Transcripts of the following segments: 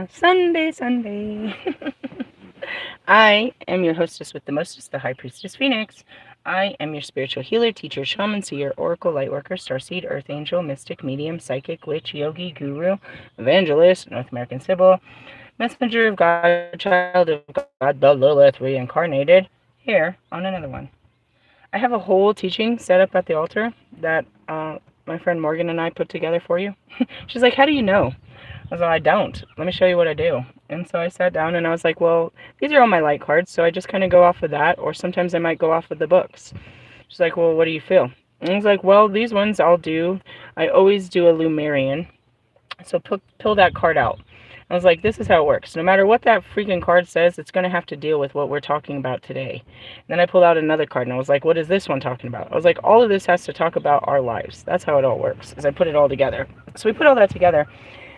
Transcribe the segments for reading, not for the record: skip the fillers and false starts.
Sunday, Sunday. I am your hostess with the mostest, the High Priestess Phoenix. I am your spiritual healer, teacher, shaman, seer, oracle, lightworker, starseed, earth angel, mystic, medium, psychic, witch, yogi, guru, evangelist, North American Sybil, messenger of God, child of God, the Lilith reincarnated, here on another one. I have a whole teaching set up at the altar that my friend Morgan and I put together for you. She's like, how do you know? I was like, I don't. Let me show you what I do. And so I sat down and I was like, well, these are all my light cards, so I just kind of go off of that, or sometimes I might go off of the books. She's like, well, what do you feel? And I was like, well, these ones I'll do. I always do a Lumerian. So pull that card out. I was like, this is how it works. No matter what that freaking card says, it's going to have to deal with what we're talking about today. And then I pulled out another card and I was like, what is this one talking about? I was like, all of this has to talk about our lives. That's how it all works, is I put it all together. So we put all that together.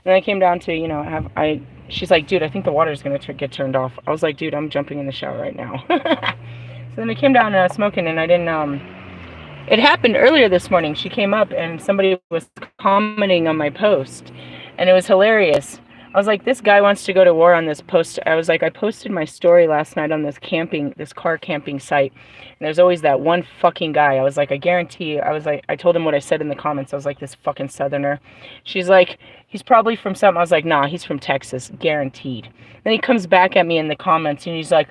And I came down to, she's like, dude, I think the water's going to get turned off. I was like, dude, I'm jumping in the shower right now. So then I came down and I was smoking and I didn't, it happened earlier this morning. She came up and somebody was commenting on my post and it was hilarious. I was like, this guy wants to go to war on this post. I was like, I posted my story last night on this car camping site. And there's always that one fucking guy. I was like, I guarantee, I told him what I said in the comments. I was like, this fucking southerner. She's like, he's probably from something. I was like, nah, he's from Texas, guaranteed. Then he comes back at me in the comments and he's like,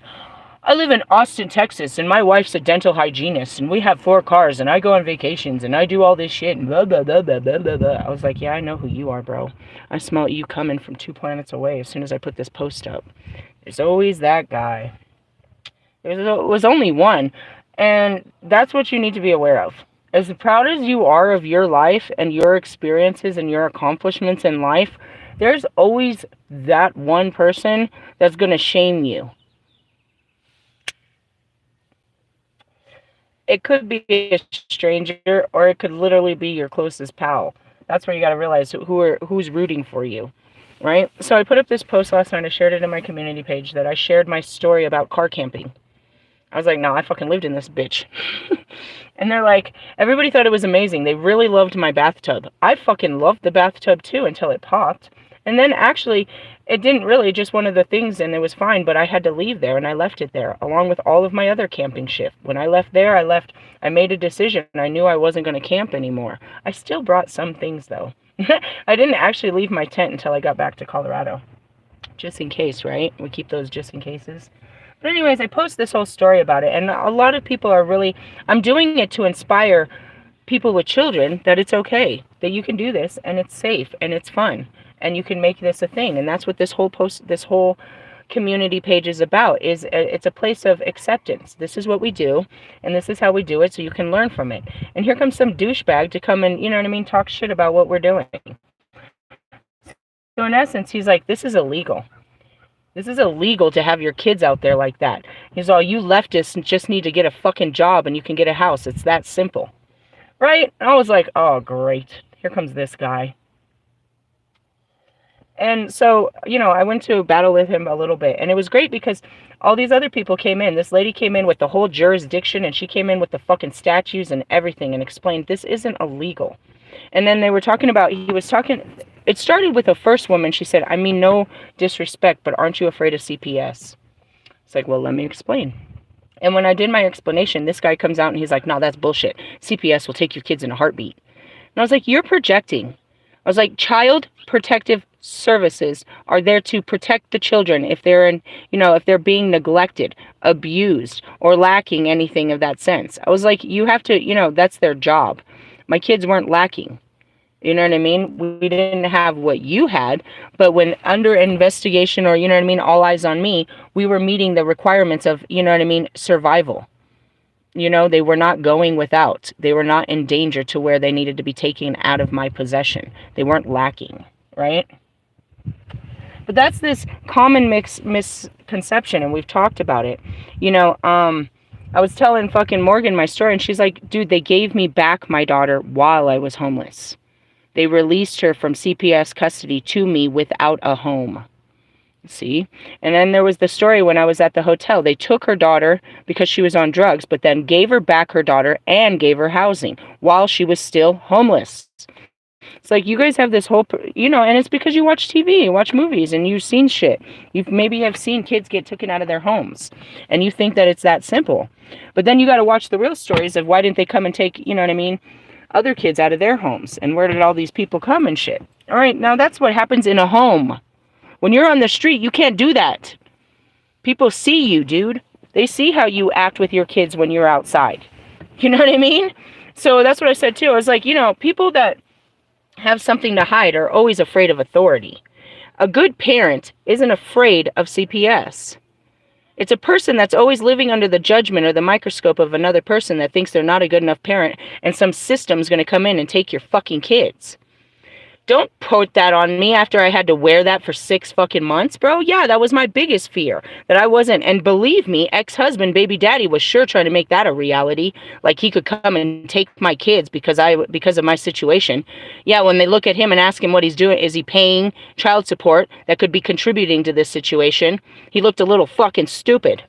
I live in Austin, Texas, and my wife's a dental hygienist, and we have 4 cars, and I go on vacations, and I do all this shit, and blah, blah, blah, blah, blah, blah, blah. I was like, yeah, I know who you are, bro. I smell you coming from 2 planets away as soon as I put this post up. There's always that guy. There was only one, and that's what you need to be aware of. As proud as you are of your life and your experiences and your accomplishments in life, there's always that one person that's going to shame you. It could be a stranger, or it could literally be your closest pal. That's where you got to realize who's rooting for you, right? So I put up this post last night. I shared it in my community page that I shared my story about car camping. I was like, no, I fucking lived in this bitch. And they're like, everybody thought it was amazing. They really loved my bathtub. I fucking loved the bathtub too until it popped. And then actually, it didn't really, just one of the things, and it was fine, but I had to leave there, and I left it there, along with all of my other camping shit. When I left there, I made a decision. I knew I wasn't going to camp anymore. I still brought some things, though. I didn't actually leave my tent until I got back to Colorado. Just in case, right? We keep those just in cases. But anyways, I post this whole story about it, and a lot of people are really, I'm doing it to inspire people with children that it's okay, that you can do this, and it's safe, and it's fun. And you can make this a thing. And that's what this whole community page is about. It's a place of acceptance. This is what we do, and this is how we do it, so you can learn from it. And here comes some douchebag to come and, you know what I mean, talk shit about what we're doing. So in essence, he's like, this is illegal. This is illegal to have your kids out there like that. He's all, you leftists just need to get a fucking job and you can get a house. It's that simple. Right? And I was like, oh, great. Here comes this guy. And so, I went to battle with him a little bit. And it was great because all these other people came in. This lady came in with the whole jurisdiction, and she came in with the fucking statues and everything and explained this isn't illegal. And then they were talking about, it started with a first woman. She said, I mean, no disrespect, but aren't you afraid of CPS? It's like, well, let me explain. And when I did my explanation, this guy comes out and he's like, no, that's bullshit. CPS will take your kids in a heartbeat. And I was like, you're projecting. I was like, Child Protective Services are there to protect the children if they're if they're being neglected, abused, or lacking anything of that sense. I was like, you have to, that's their job. My kids weren't lacking. You know what I mean? We didn't have what you had, but when under investigation, or, all eyes on me, we were meeting the requirements of, survival. They were not going without. They were not in danger to where they needed to be taken out of my possession. They weren't lacking, right? But that's this common misconception, and we've talked about it. I was telling fucking Morgan my story, and she's like, dude, they gave me back my daughter while I was homeless. They released her from CPS custody to me without a home. See? And then there was the story when I was at the hotel. They took her daughter because she was on drugs, but then gave her back her daughter and gave her housing while she was still homeless. It's like you guys have this whole, and it's because you watch TV, you watch movies, and you've seen shit. You maybe have seen kids get taken out of their homes, and you think that it's that simple. But then you got to watch the real stories of why didn't they come and take, you know what I mean, other kids out of their homes, and where did all these people come and shit. All right, now that's what happens in a home. When you're on the street, you can't do that. People see you, dude. They see how you act with your kids when you're outside. You know what I mean? So that's what I said too. I was like, people that have something to hide are always afraid of authority. A good parent isn't afraid of CPS. It's a person that's always living under the judgment or the microscope of another person that thinks they're not a good enough parent, and some system's going to come in and take your fucking kids. Don't put that on me after I had to wear that for 6 fucking months, bro. Yeah, that was my biggest fear, that I wasn't. And believe me, ex-husband, baby daddy was sure trying to make that a reality. Like he could come and take my kids because of my situation. Yeah, when they look at him and ask him what he's doing, is he paying child support that could be contributing to this situation? He looked a little fucking stupid.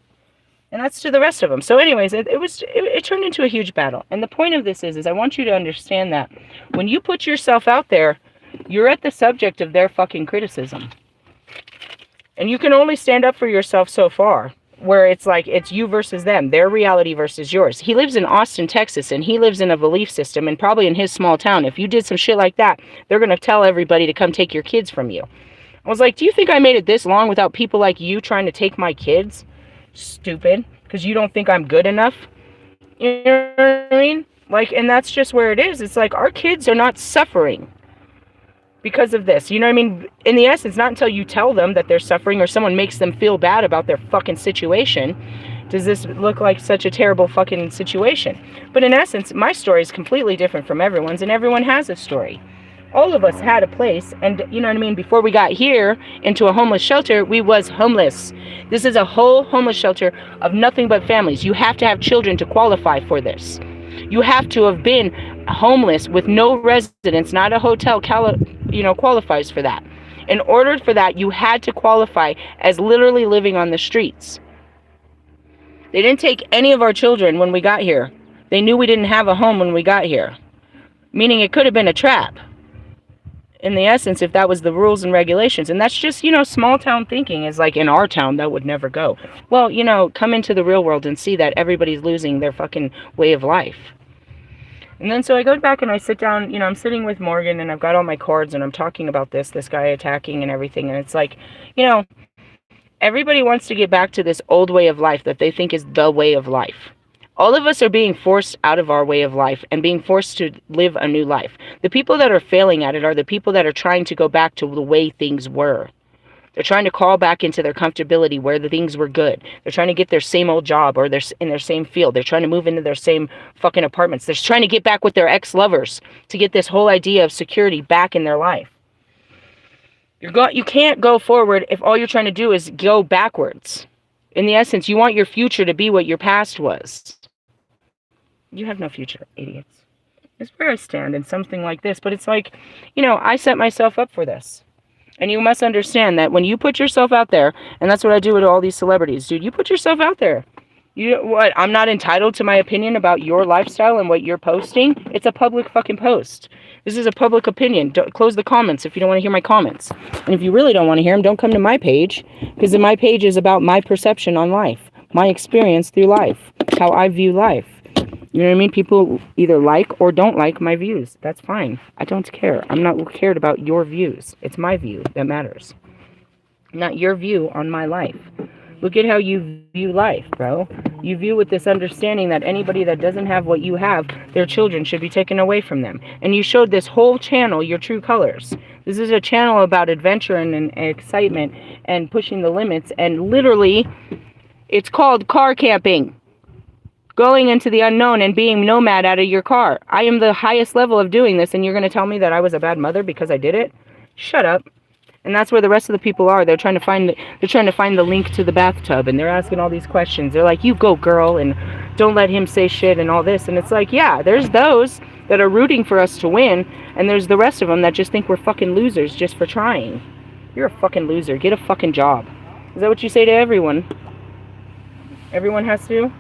And that's to the rest of them. So anyways, it turned into a huge battle. And the point of this is I want you to understand that when you put yourself out there, you're at the subject of their fucking criticism. And you can only stand up for yourself so far, where it's like it's you versus them, their reality versus yours. He lives in Austin, Texas, and he lives in a belief system, and probably in his small town. If you did some shit like that, they're going to tell everybody to come take your kids from you. I was like, do you think I made it this long without people like you trying to take my kids? Stupid. Because you don't think I'm good enough? You know what I mean? Like, and that's just where it is. It's like our kids are not suffering because of this. You know what I mean? In the essence, not until you tell them that they're suffering or someone makes them feel bad about their fucking situation does this look like such a terrible fucking situation. But in essence, my story is completely different from everyone's, and everyone has a story. All of us had a place, and you know what I mean? Before we got here into a homeless shelter, we was homeless. This is a whole homeless shelter of nothing but families. You have to have children to qualify for this. You have to have been homeless with no residence, not a hotel, qualifies for that. In order for that, you had to qualify as literally living on the streets. They didn't take any of our children when we got here. They knew we didn't have a home when we got here, meaning it could have been a trap. In the essence, if that was the rules and regulations. And that's just, small town thinking is like in our town, that would never go. Well, come into the real world and see that everybody's losing their fucking way of life. And then so I go back and I sit down, I'm sitting with Morgan and I've got all my cards and I'm talking about this guy attacking and everything. And it's like, everybody wants to get back to this old way of life that they think is the way of life. All of us are being forced out of our way of life and being forced to live a new life. The people that are failing at it are the people that are trying to go back to the way things were. They're trying to crawl back into their comfortability where the things were good. They're trying to get their same old job or they're in their same field. They're trying to move into their same fucking apartments. They're trying to get back with their ex-lovers to get this whole idea of security back in their life. You can't go forward if all you're trying to do is go backwards. In the essence, you want your future to be what your past was. You have no future, idiots. It's where I stand in something like this. But it's like, I set myself up for this. And you must understand that when you put yourself out there, and that's what I do with all these celebrities, dude, you put yourself out there. I'm not entitled to my opinion about your lifestyle and what you're posting? It's a public fucking post. This is a public opinion. Close the comments if you don't want to hear my comments. And if you really don't want to hear them, don't come to my page. Because my page is about my perception on life. My experience through life. How I view life. You know what I mean? People either like or don't like my views. That's fine. I don't care. I'm not cared about your views. It's my view that matters. Not your view on my life. Look at how you view life, bro. You view with this understanding that anybody that doesn't have what you have, their children should be taken away from them. And you showed this whole channel your true colors. This is a channel about adventure and excitement and pushing the limits. And literally, it's called car camping. Going into the unknown and being nomad out of your car. I am the highest level of doing this, and you're going to tell me that I was a bad mother because I did it? Shut up. And that's where the rest of the people are. They're trying to find the link to the bathtub, and they're asking all these questions. They're like, you go, girl, and don't let him say shit and all this. And it's like, yeah, there's those that are rooting for us to win, and there's the rest of them that just think we're fucking losers just for trying. You're a fucking loser. Get a fucking job. Is that what you say to everyone? Everyone has to?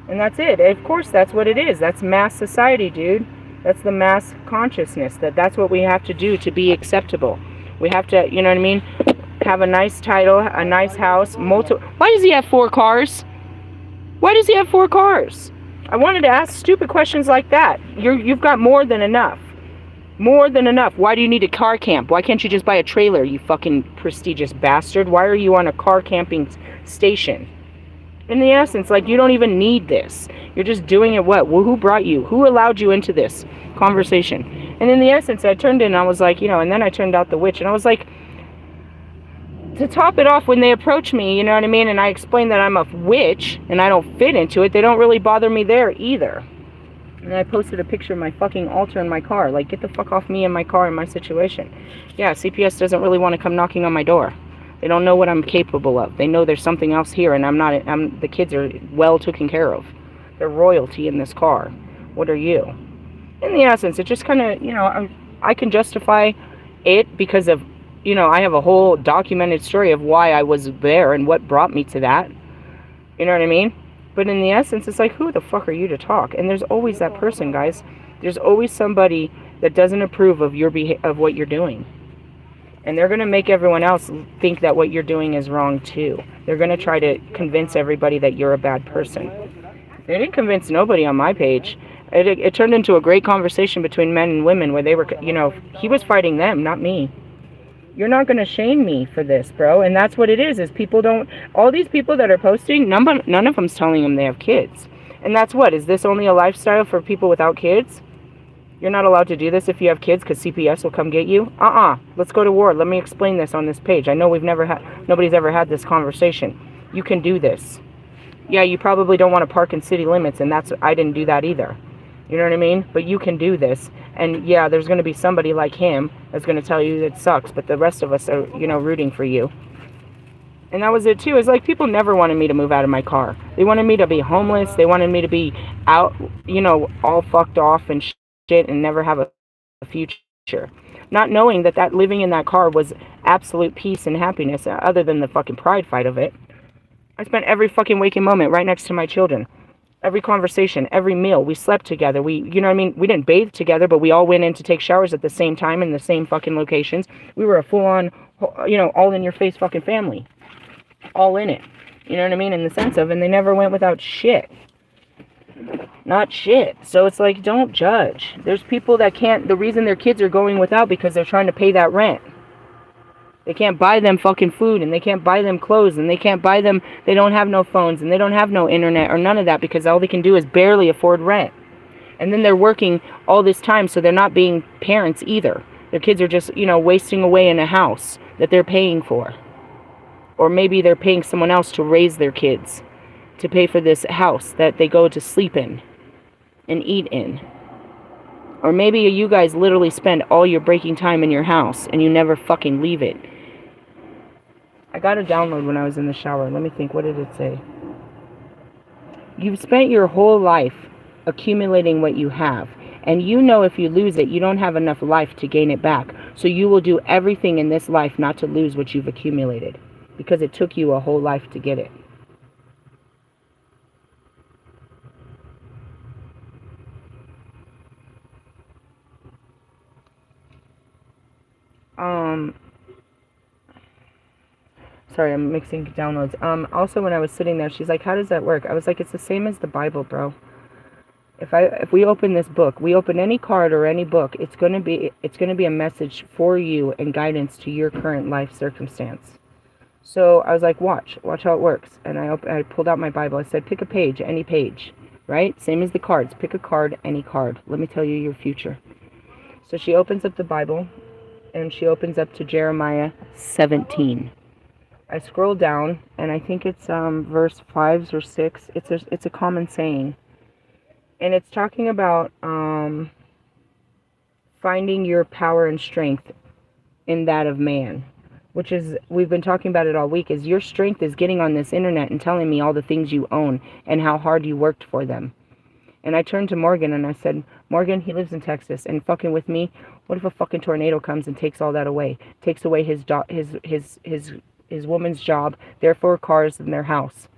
And that's it. Of course, that's what it is. That's mass society, dude. That's the mass consciousness. That's what we have to do to be acceptable. We have to, you know what I mean? Have a nice title, a nice house, multiple. Why does he have 4 cars? Why does he have 4 cars? I wanted to ask stupid questions like that. You've got more than enough. More than enough. Why do you need a car camp? Why can't you just buy a trailer, you fucking prestigious bastard? Why are you on a car camping station? In the essence, like, you don't even need this. You're just doing it what? Well, who brought you? Who allowed you into this conversation? And in the essence, I turned in and I was like, and then I turned out the witch. And I was like, to top it off, when they approach me, you know what I mean? And I explain that I'm a witch and I don't fit into it, they don't really bother me there either. And I posted a picture of my fucking altar in my car. Like, get the fuck off me and my car and my situation. Yeah, CPS doesn't really want to come knocking on my door. They don't know what I'm capable of. They know there's something else here, and the kids are well taken care of. They're royalty in this car. What are you? In the essence, it just kind of, I can justify it because of, I have a whole documented story of why I was there and what brought me to that. You know what I mean? But in the essence, it's like, who the fuck are you to talk? And there's always that person, guys. There's always somebody that doesn't approve of of what you're doing. And they're going to make everyone else think that what you're doing is wrong too. They're going to try to convince everybody that you're a bad person. They didn't convince nobody on my page. It turned into a great conversation between men and women where they were, he was fighting them, not me. You're not going to shame me for this, bro. And that's what it is people don't, all these people that are posting, none of them's telling them they have kids. And that's what, is this only a lifestyle for people without kids? You're not allowed to do this if you have kids because CPS will come get you? Let's go to war. Let me explain this on this page. I know nobody's ever had this conversation. You can do this. Yeah, you probably don't want to park in city limits, and I didn't do that either. You know what I mean? But you can do this. And yeah, there's going to be somebody like him that's going to tell you it sucks, but the rest of us are, rooting for you. And that was it too. It's like, people never wanted me to move out of my car. They wanted me to be homeless. They wanted me to be out, all fucked off and shit and never have a future. Not knowing that living in that car was absolute peace and happiness, other than the fucking pride fight of it. I spent every fucking waking moment right next to my children. Every conversation, every meal, we slept together. We didn't bathe together, but we all went in to take showers at the same time in the same fucking locations. We were a full-on, all in your face fucking family. All in it. You know what I mean? In the sense of, and they never went without shit. Not shit. So it's like, don't judge. There's people that can't, the reason their kids are going without because they're trying to pay that rent. They can't buy them fucking food, and they can't buy them clothes, and they can't buy them, they don't have no phones, and they don't have no internet or none of that because all they can do is barely afford rent. And then they're working all this time, so they're not being parents either. Their kids are just, wasting away in a house that they're paying for. Or maybe they're paying someone else to raise their kids, to pay for this house that they go to sleep in and eat in. Or maybe you guys literally spend all your breaking time in your house and you never fucking leave it. I got a download when I was in the shower. Let me think. What did it say? You've spent your whole life accumulating what you have. And if you lose it, you don't have enough life to gain it back. So you will do everything in this life not to lose what you've accumulated. Because it took you a whole life to get it. Sorry, I'm mixing downloads. Also, when I was sitting there, she's like, how does that work? I was like, it's the same as the Bible, bro. If we open this book, we open any card or any book, it's gonna be a message for you and guidance to your current life circumstance. So I was like, watch how it works. And I pulled out my Bible. I said, pick a page, any page, right? Same as the cards. Pick a card, any card. Let me tell you your future. So she opens up the Bible, and she opens up to Jeremiah 17. I scroll down, and I think it's verse 5 or 6. It's a common saying. And it's talking about finding your power and strength in that of man. Which is, we've been talking about it all week, is your strength is getting on this internet and telling me all the things you own and how hard you worked for them. And I turned to Morgan and I said, Morgan, he lives in Texas, and fucking with me, what if a fucking tornado comes and takes all that away? Takes away his woman's job, their 4 cars, and their house.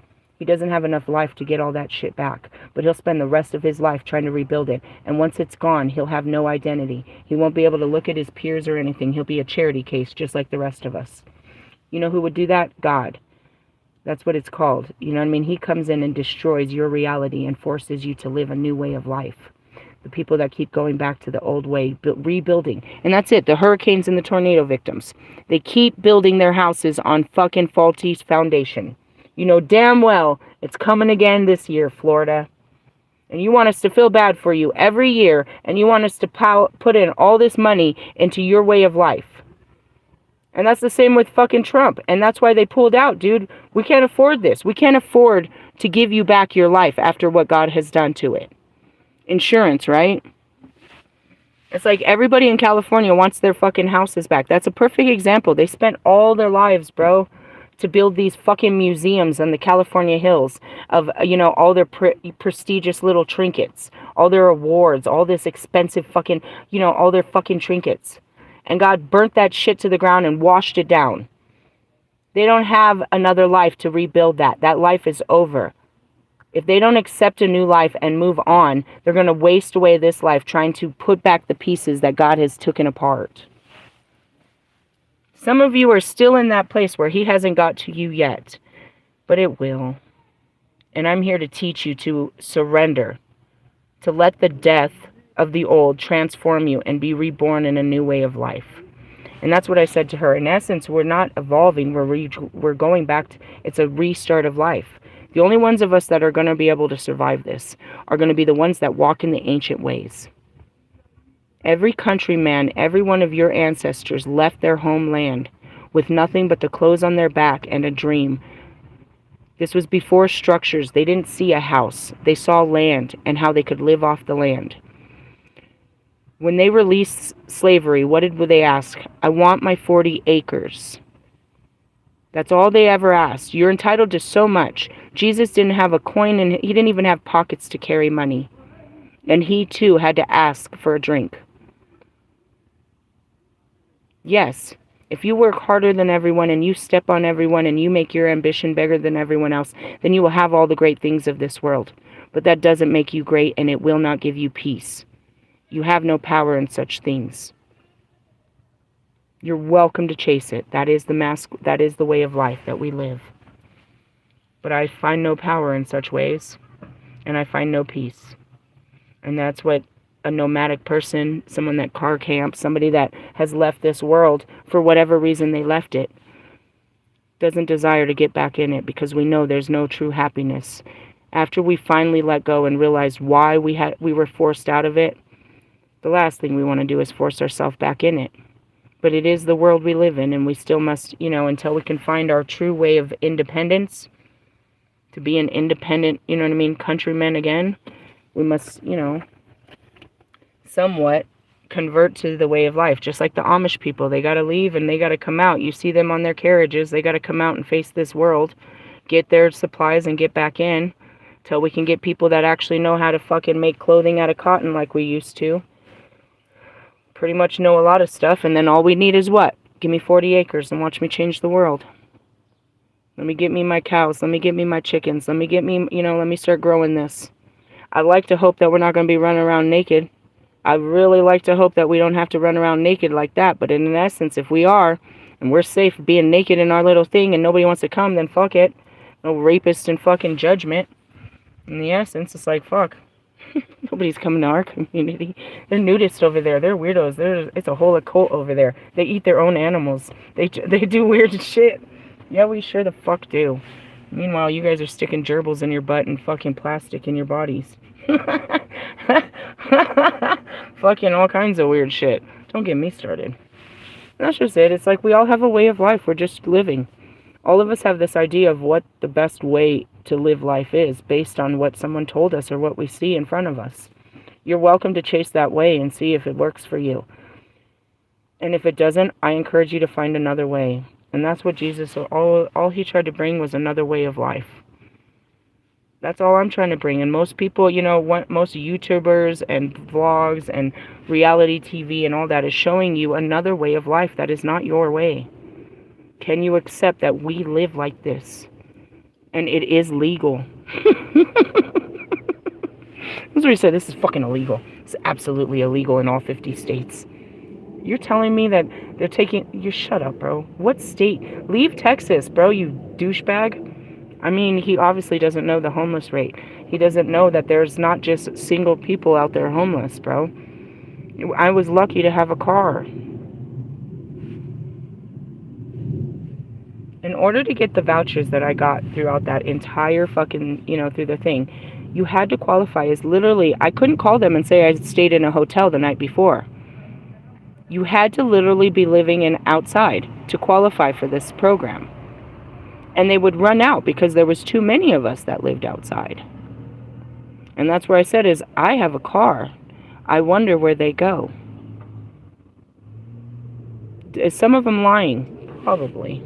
He doesn't have enough life to get all that shit back. But he'll spend the rest of his life trying to rebuild it. And once it's gone, he'll have no identity. He won't be able to look at his peers or anything. He'll be a charity case just like the rest of us. You know who would do that? God. That's what it's called. You know what I mean? He comes in and destroys your reality and forces you to live a new way of life. The people that keep going back to the old way, rebuilding. And that's it. The hurricanes and the tornado victims. They keep building their houses on fucking faulty foundation. You know damn well it's coming again this year, Florida. And you want us to feel bad for you every year. And you want us to put in all this money into your way of life. And that's the same with fucking Trump. And that's why they pulled out, dude. We can't afford this. We can't afford to give you back your life after what God has done to it. Insurance, right? It's like everybody in California wants their fucking houses back. That's a perfect example. They spent all their lives, bro, to build these fucking museums on the California hills of, you know, all their prestigious little trinkets, all their awards, all this expensive fucking, you know, all their fucking trinkets. And God burnt that shit to the ground and washed it down. They don't have another life to rebuild that. That life is over. If they don't accept a new life and move on, they're going to waste away this life trying to put back the pieces that God has taken apart. Some of you are still in that place where he hasn't got to you yet, but it will. And I'm here to teach you to surrender, to let the death of the old transform you and be reborn in a new way of life. And that's what I said to her. In essence, we're not evolving. We're going back to, it's a restart of life. The only ones of us that are going to be able to survive this are going to be the ones that walk in the ancient ways. Every countryman, every one of your ancestors left their homeland with nothing but the clothes on their back and a dream. This was before structures. They didn't see a house. They saw land and how they could live off the land. When they released slavery, what did they ask? I want my 40 acres. That's all they ever asked. You're entitled to so much. Jesus didn't have a coin, and he didn't even have pockets to carry money. And he, too, had to ask for a drink. Yes, if you work harder than everyone, and you step on everyone, and you make your ambition bigger than everyone else, then you will have all the great things of this world. But that doesn't make you great, and it will not give you peace. You have no power in such things. You're welcome to chase it. That is the way of life that we live. But I find no power in such ways, and I find no peace. And that's what a nomadic person, someone that car camps, somebody that has left this world for whatever reason they left it, doesn't desire to get back in it, because we know there's no true happiness. After we finally let go and realize why we were forced out of it, the last thing we want to do is force ourselves back in it. But it is the world we live in, and we still must, you know, until we can find our true way of independence, to be an independent, you know what I mean, countrymen again, we must, you know, somewhat convert to the way of life. Just like the Amish people, they got to leave and they got to come out. You see them on their carriages. They got to come out and face this world, get their supplies and get back in, till we can get people that actually know how to fucking make clothing out of cotton like we used to. Pretty much know a lot of stuff, and then all we need is what? Give me 40 acres and watch me change the world. Let me get me my cows. Let me get me my chickens. Let me get me, you know, let me start growing this. I'd like to hope that we're not going to be running around naked. I really like to hope that we don't have to run around naked like that. But in essence, if we are, and we're safe being naked in our little thing and nobody wants to come, then fuck it. No rapist and fucking judgment. In the essence, it's like, fuck. Nobody's coming to our community. They're nudists over there. They're weirdos. It's a whole occult over there. They eat their own animals. They do weird shit. Yeah, we sure the fuck do. Meanwhile, you guys are sticking gerbils in your butt and fucking plastic in your bodies. Fucking all kinds of weird shit. Don't get me started. That's just it. It's like we all have a way of life. We're just living. All of us have this idea of what the best way to live life is based on what someone told us or what we see in front of us. You're welcome to chase that way and see if it works for you. And if it doesn't, I encourage you to find another way. And that's what Jesus, all he tried to bring was another way of life. That's all I'm trying to bring. And most people, you know, most YouTubers and vlogs and reality TV and all that is showing you another way of life that is not your way. Can you accept that we live like this? And it is legal. That's what he said. This is fucking illegal. It's absolutely illegal in all 50 states. You're telling me that they're taking... You shut up, bro. What state? Leave Texas, bro, you douchebag. I mean, he obviously doesn't know the homeless rate. He doesn't know that there's not just single people out there homeless, bro. I was lucky to have a car. In order to get the vouchers that I got throughout that entire fucking, through the thing, you had to qualify as literally... I couldn't call them and say I stayed in a hotel the night before. You had to literally be living in outside to qualify for this program. And they would run out because there was too many of us that lived outside. And that's where I said is, I have a car. I wonder where they go. Is some of them lying? Probably.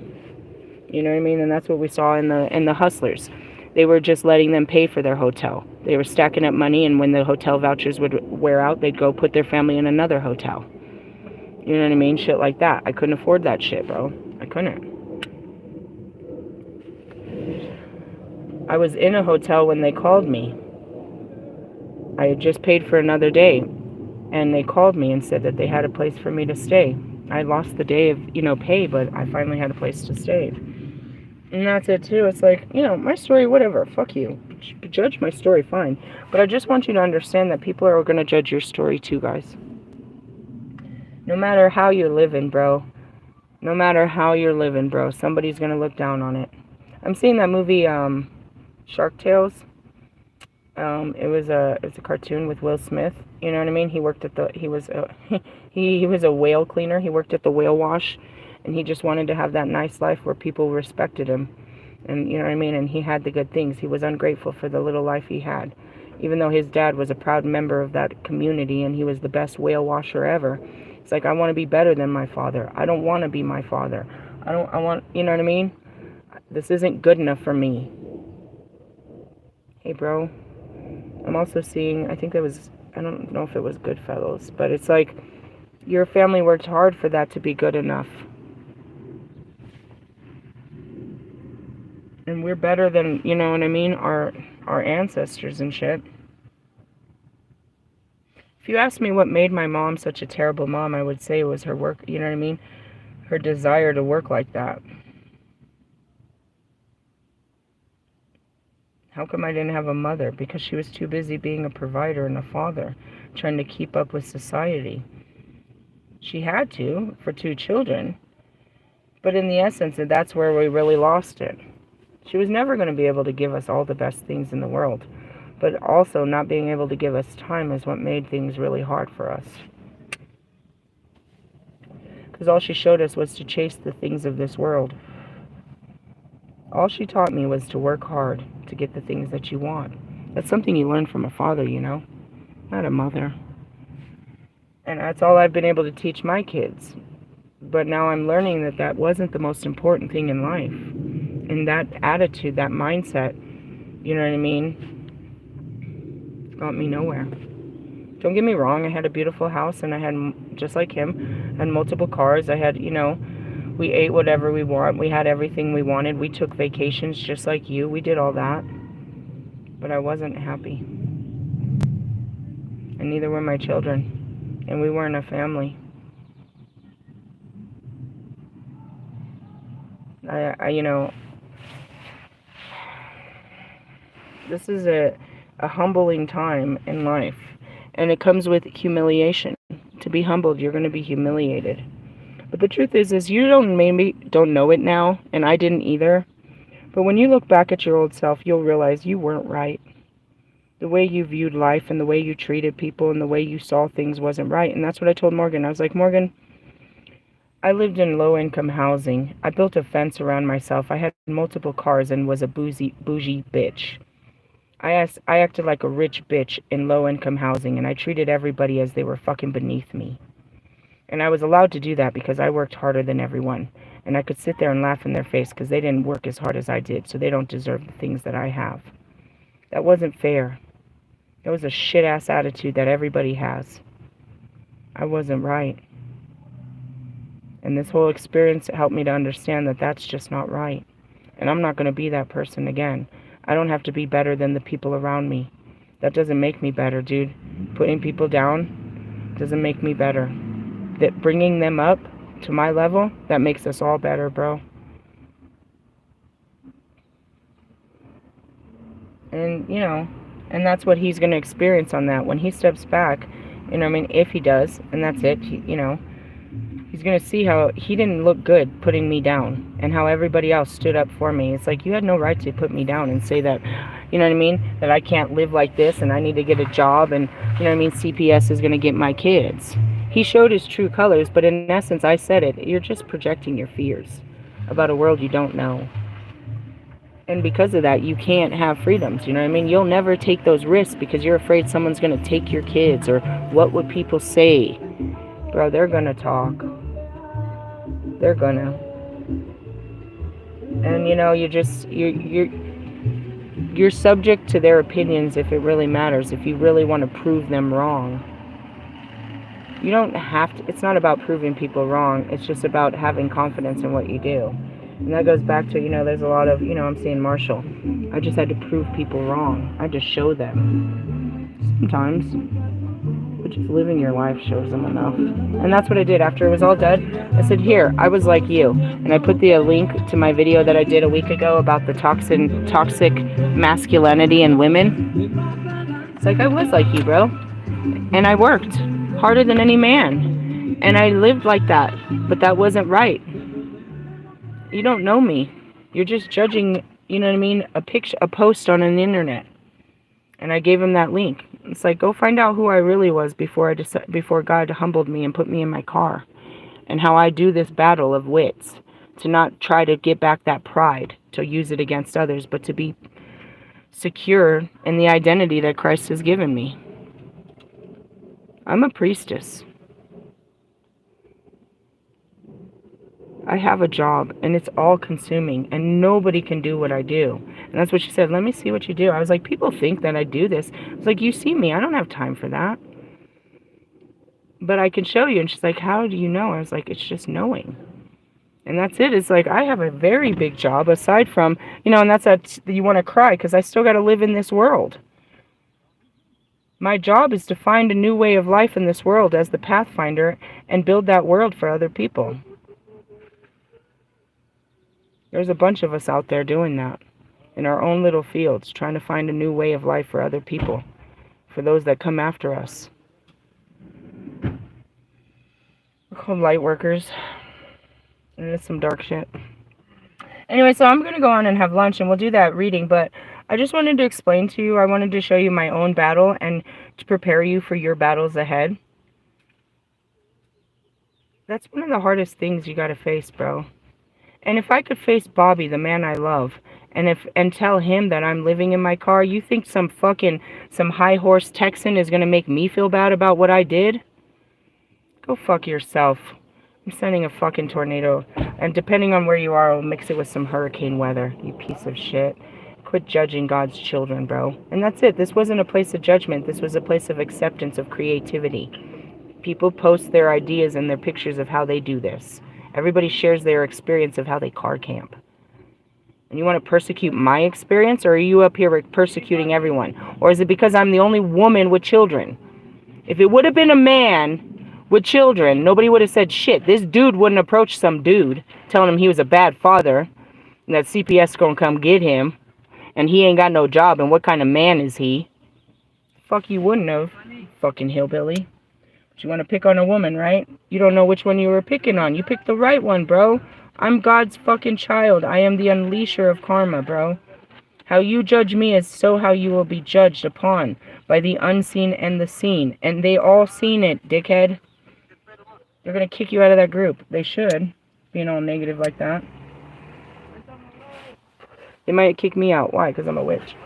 You know what I mean? And that's what we saw in the Hustlers. They were just letting them pay for their hotel. They were stacking up money, and when the hotel vouchers would wear out, they'd go put their family in another hotel. You know what I mean? Shit like that. I couldn't afford that shit, bro. I couldn't. I was in a hotel when they called me. I had just paid for another day, and they called me and said that they had a place for me to stay. I lost the day of, pay, but I finally had a place to stay. And that's it, too. It's like, my story, whatever. Fuck you. Judge my story, fine. But I just want you to understand that people are going to judge your story, too, guys. No matter how you're living, bro. No matter how you're living, bro. Somebody's going to look down on it. I'm seeing that movie, Shark Tales. It's a cartoon with Will Smith. You know what I mean? He worked at he was a whale cleaner. He worked at the whale wash, and he just wanted to have that nice life where people respected him. And you know what I mean? And he had the good things. He was ungrateful for the little life he had. Even though his dad was a proud member of that community and he was the best whale washer ever. It's like, I want to be better than my father. I don't want to be my father. I want, you know what I mean? This isn't good enough for me. Hey, bro. I'm also seeing, I think there was, I don't know if it was Goodfellas, but it's like, your family worked hard for that to be good enough. And we're better than, you know what I mean, our ancestors and shit. If you ask me what made my mom such a terrible mom, I would say it was her work, you know what I mean? Her desire to work like that. How come I didn't have a mother? Because she was too busy being a provider and a father, trying to keep up with society. She had to, for 2 children. But in the essence, that's where we really lost it. She was never going to be able to give us all the best things in the world. But also, not being able to give us time is what made things really hard for us. Because all she showed us was to chase the things of this world. All she taught me was to work hard to get the things that you want. That's something you learn from a father, not a mother. And that's all I've been able to teach my kids. But now I'm learning that that wasn't the most important thing in life. And that attitude, that mindset, you know what I mean, got me nowhere. Don't get me wrong, I had a beautiful house, and I had, just like him, had multiple cars. I had, we ate whatever we want. We had everything we wanted. We took vacations just like you. We did all that. But I wasn't happy. And neither were my children. And we weren't a family. This is a humbling time in life. And it comes with humiliation. To be humbled, you're going to be humiliated. But the truth is you maybe don't know it now, and I didn't either. But when you look back at your old self, you'll realize you weren't right. The way you viewed life and the way you treated people and the way you saw things wasn't right. And that's what I told Morgan. I was like, Morgan, I lived in low-income housing. I built a fence around myself. I had multiple cars and was a bougie bitch. I acted like a rich bitch in low-income housing, and I treated everybody as they were fucking beneath me. And I was allowed to do that because I worked harder than everyone. And I could sit there and laugh in their face because they didn't work as hard as I did, so they don't deserve the things that I have. That wasn't fair. That was a shit-ass attitude that everybody has. I wasn't right. And this whole experience helped me to understand that that's just not right. And I'm not going to be that person again. I don't have to be better than the people around me. That doesn't make me better, dude. Putting people down doesn't make me better. That bringing them up to my level, that makes us all better, bro. And, you know, and that's what he's going to experience on that. When he steps back, you know what I mean, if he does, and that's it, you know, he's going to see how he didn't look good putting me down and how everybody else stood up for me. It's like, you had no right to put me down and say that, you know what I mean, that I can't live like this and I need to get a job and, you know what I mean, CPS is going to get my kids. He showed his true colors, but in essence, I said it, you're just projecting your fears about a world you don't know. And because of that, you can't have freedoms, you know what I mean? You'll never take those risks because you're afraid someone's going to take your kids, or what would people say? Bro, they're going to talk. They're going to. And, you know, you're subject to their opinions if it really matters, if you really want to prove them wrong. You don't have to, it's not about proving people wrong, it's just about having confidence in what you do. And that goes back to, you know, there's a lot of, you know, I'm seeing Marshall. I just had to prove people wrong. I just show them. Sometimes. But just living your life shows them enough. And that's what I did. After it was all done, I said, here, I was like you. And I put the link to my video that I did a week ago about the toxic masculinity in women. It's like, I was like you, bro. And I worked harder than any man. And I lived like that. But that wasn't right. You don't know me. You're just judging, you know what I mean, a post on an internet. And I gave him that link. It's like, go find out who I really was before God humbled me and put me in my car. And how I do this battle of wits. To not try to get back that pride, to use it against others, but to be secure in the identity that Christ has given me. I'm a priestess. I have a job, and it's all consuming, and nobody can do what I do. And that's what she said, let me see what you do. I was like, people think that I do this. I was like, you see me, I don't have time for that. But I can show you. And she's like, how do you know? I was like, it's just knowing. And that's it. It's like, I have a very big job, aside from, you know, and that's that you want to cry, because I still got to live in this world. My job is to find a new way of life in this world as the Pathfinder, and build that world for other people. There's a bunch of us out there doing that in our own little fields, trying to find a new way of life for other people, for those that come after us. We're called light workers, and it's some dark shit. Anyway, so I'm going to go on and have lunch, and we'll do that reading, but I just wanted to explain to you, I wanted to show you my own battle and to prepare you for your battles ahead. That's one of the hardest things you got to face, bro. And if I could face Bobby, the man I love, and tell him that I'm living in my car, you think some high horse Texan is going to make me feel bad about what I did? Go fuck yourself. I'm sending a fucking tornado. And depending on where you are, I'll mix it with some hurricane weather, you piece of shit. Quit judging God's children, bro. And that's it. This wasn't a place of judgment. This was a place of acceptance, of creativity. People post their ideas and their pictures of how they do this. Everybody shares their experience of how they car camp. And you want to persecute my experience, or are you up here persecuting everyone? Or is it because I'm the only woman with children? If it would have been a man with children, nobody would have said shit. This dude wouldn't approach some dude telling him he was a bad father and that CPS is going to come get him and he ain't got no job, and what kind of man is he? Fuck, you wouldn't have, fucking hillbilly. You want to pick on a woman, right? You don't know which one you were picking on. You picked the right one, bro. I'm God's fucking child. I am the unleasher of karma, bro. How you judge me is so how you will be judged upon by the unseen and the seen. And they all seen it, dickhead. They're going to kick you out of that group. They should, being all negative like that. They might kick me out. Why? Because I'm a witch.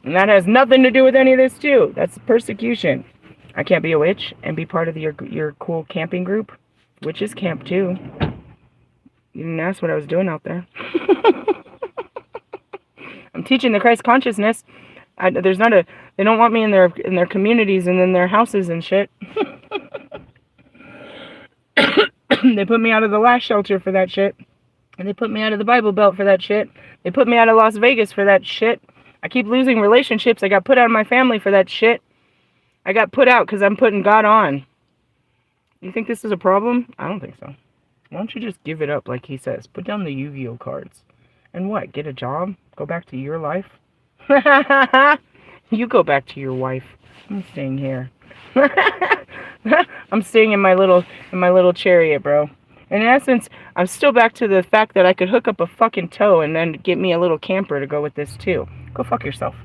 And that has nothing to do with any of this, too. That's persecution. I can't be a witch and be part of your cool camping group. Witches camp, too. You didn't ask what I was doing out there. I'm teaching the Christ consciousness. They don't want me in their communities and in their houses and shit. They put me out of the last shelter for that shit. And they put me out of the Bible Belt for that shit. They put me out of Las Vegas for that shit. I keep losing relationships. I got put out of my family for that shit. I got put out because I'm putting God on. You think this is a problem? I don't think so. Why don't you just give it up like he says? Put down the Yu-Gi-Oh cards. And what? Get a job? Go back to your life? You go back to your wife. I'm staying here. I'm staying in my little chariot, bro. In essence, I'm still back to the fact that I could hook up a fucking toe and then get me a little camper to go with this too. Go fuck yourself.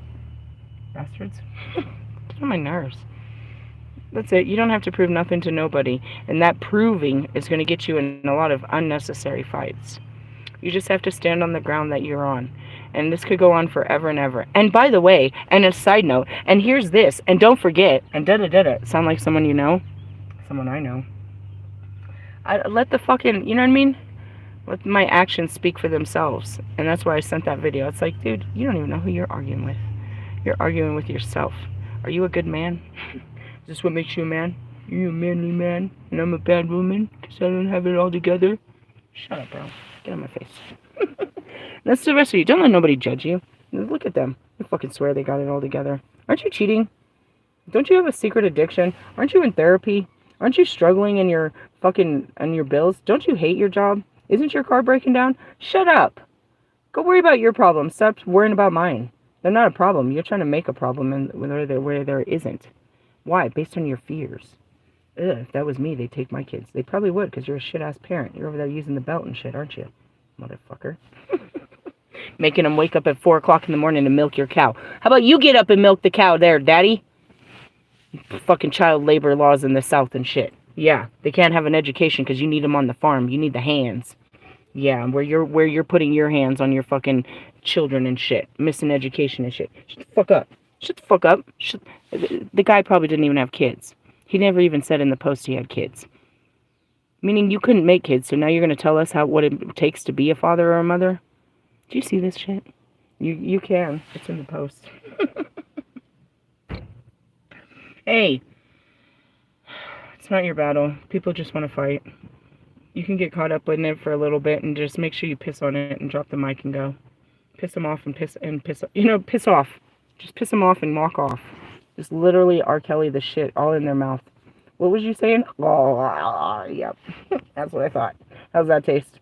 Bastards. Get on my nerves. That's it. You don't have to prove nothing to nobody. And that proving is going to get you in a lot of unnecessary fights. You just have to stand on the ground that you're on. And this could go on forever and ever. And by the way, and a side note, and here's this, and don't forget, and da-da-da-da. Sound like someone you know? Someone I know. I let the fucking, you know what I mean? Let my actions speak for themselves. And that's why I sent that video. It's like, dude, you don't even know who you're arguing with. You're arguing with yourself. Are you a good man? Is this what makes you a man? You're a manly man, and I'm a bad woman because I don't have it all together? Shut up, bro. Get on my face. That's the rest of you. Don't let nobody judge you. Look at them. They fucking swear they got it all together. Aren't you cheating? Don't you have a secret addiction? Aren't you in therapy? Aren't you struggling in your fucking on your bills? Don't you hate your job? Isn't your car breaking down? Shut up. Go worry about your problems. Stop worrying about mine. They're not a problem. You're trying to make a problem where there isn't. Why? Based on your fears. Ugh, if that was me, they'd take my kids. They probably would, because you're a shit-ass parent. You're over there using the belt and shit, aren't you? Motherfucker. Making them wake up at 4 o'clock in the morning to milk your cow. How about you get up and milk the cow there, daddy? Fucking child labor laws in the South and shit. Yeah, they can't have an education because you need them on the farm. You need the hands. Yeah, where you're putting your hands on your fucking children and shit. Missing education and shit. Shut the fuck up. Shut the fuck up. The guy probably didn't even have kids. He never even said in the post he had kids. Meaning you couldn't make kids, so now you're going to tell us what it takes to be a father or a mother? Do you see this shit? You can. It's in the post. Hey, it's not your battle. People just want to fight. You can get caught up in it for a little bit and just make sure you piss on it and drop the mic and go. Piss them off and piss off. Just piss them off and walk off. Just literally R. Kelly the shit all in their mouth. What was you saying? Oh, yep. That's what I thought. How's that taste?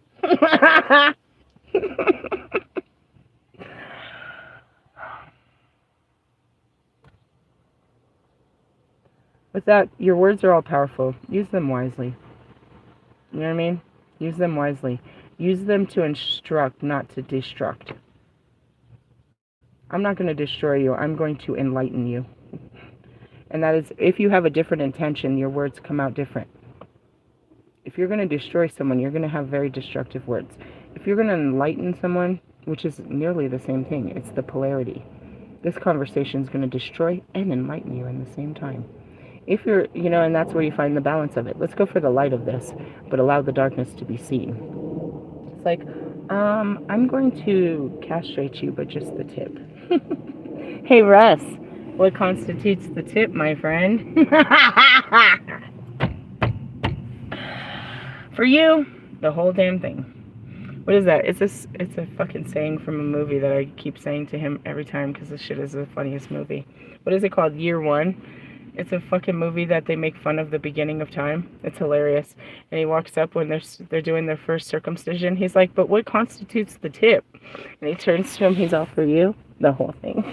With that, your words are all powerful. Use them wisely. You know what I mean? Use them wisely. Use them to instruct, not to destruct. I'm not going to destroy you. I'm going to enlighten you. And that is, if you have a different intention, your words come out different. If you're going to destroy someone, you're going to have very destructive words. If you're going to enlighten someone, which is nearly the same thing, it's the polarity. This conversation is going to destroy and enlighten you in the same time. If you're, and that's where you find the balance of it. Let's go for the light of this, but allow the darkness to be seen. It's like, I'm going to castrate you, but just the tip. Hey, Russ, what constitutes the tip, my friend? For you, the whole damn thing. What is that? It's a fucking saying from a movie that I keep saying to him every time because this shit is the funniest movie. What is it called? Year One? It's a fucking movie that they make fun of the beginning of time. It's hilarious. And he walks up when they're doing their first circumcision. He's like, but what constitutes the tip? And he turns to him. He's all, for you, the whole thing.